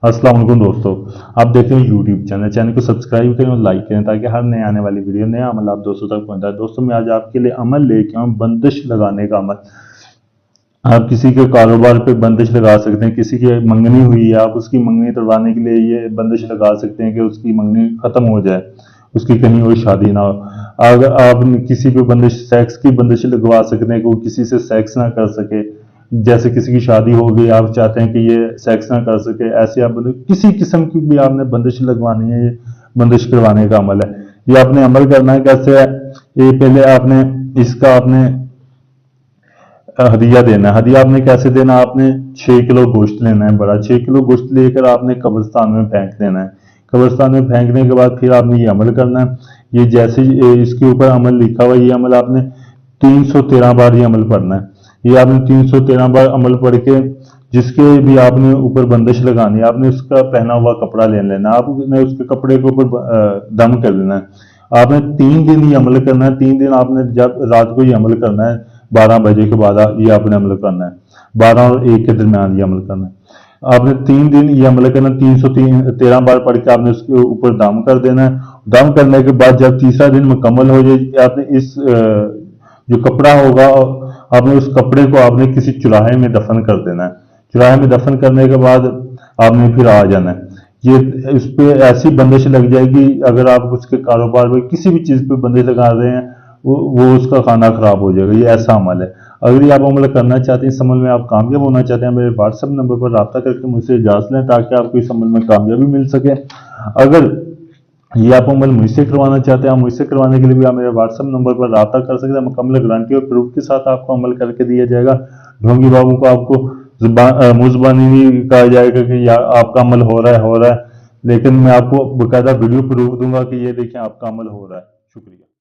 अस्सलाम वालेकुम दोस्तों, आप देख रहे हैं यूट्यूब चैनल को सब्सक्राइब करें और लाइक करें ताकि हर नए आने वाली वीडियो नया अमल आप दोस्तों तक पहुंचाए। दोस्तों मैं आज आपके लिए अमल लेके आऊँ बंदिश लगाने का अमल। आप किसी के कारोबार पे बंदिश लगा सकते हैं, किसी की मंगनी हुई है आप उसकी मंगनी तोड़वाने के लिए ये बंदिश लगा सकते हैं कि उसकी मंगनी खत्म हो जाए, उसकी कहीं और शादी ना हो। अगर आप किसी पे बंदिश सेक्स की बंदिश लगवा सकते हैं कि वो किसी से सेक्स ना कर सके, जैसे किसी की शादी हो गई आप चाहते हैं कि ये सेक्स ना कर सके, ऐसे आप किसी किस्म की भी आपने बंदिश लगवानी है, ये बंदिश करवाने का अमल है। ये आपने अमल करना है कैसे है, ये पहले आपने इसका आपने हदिया देना है। हदिया आपने कैसे देना, आपने 6 किलो गोश्त लेना है, बड़ा 6 किलो गोश्त लेकर आपने कब्रिस्तान में फेंक देना है। कब्रिस्तान में फेंकने के बाद फिर आपने ये अमल करना है। ये जैसे इसके ऊपर अमल लिखा हुआ है, ये अमल आपने 313 बार ये अमल पढ़ना है। ये आपने 313 बार अमल पढ़ के जिसके भी आपने ऊपर बंदिश लगानी है, आपने उसका पहना हुआ कपड़ा ले लेना है, आपने उसके कपड़े के ऊपर दम कर देना है। आपने 3 दिन ये अमल करना है। 3 दिन आपने जब रात को ये अमल करना है, 12 बजे के बाद ये आपने अमल करना है, 12 और 1 के दरमियान ये अमल करना है। आपने 3 दिन ये अमल करना, 313 बार पढ़ के आपने उसके ऊपर दम कर देना है। दम करने के बाद जब तीसरा दिन मुकम्मल हो जाए, आपने इस जो कपड़ा होगा, आपने उस कपड़े को आपने किसी चुराहे में दफन कर देना है। चुराहे में दफन करने के बाद आपने फिर आ जाना है। ये इस पे ऐसी बंदिश लग जाएगी, अगर आप उसके कारोबार में किसी भी चीज पे बंदिश लगा रहे हैं वो उसका खाना खराब हो जाएगा। ये ऐसा अमल है। अगर ये आप अमल करना चाहते हैं, इस अमल में आप कामयाब होना चाहते हैं, मेरे व्हाट्सएप नंबर पर रब्ता करके मुझसे इजाजत लें ताकि आपको इस अमल में कामयाबी मिल सके। अगर ये आप अमल मुझसे करवाना चाहते हैं, मुझसे करवाने के लिए भी आप मेरे व्हाट्सएप नंबर पर रब्ता कर सकते हैं। मुकम्मल गारंटी और प्रूफ के साथ आपको अमल करके दिया जाएगा। ढोंगी बाबू को आपको मुजबानी नहीं कहा जाएगा कि आपका अमल हो रहा है, लेकिन मैं आपको बकायदा वीडियो प्रूफ दूंगा कि ये देखें आपका अमल हो रहा है। शुक्रिया।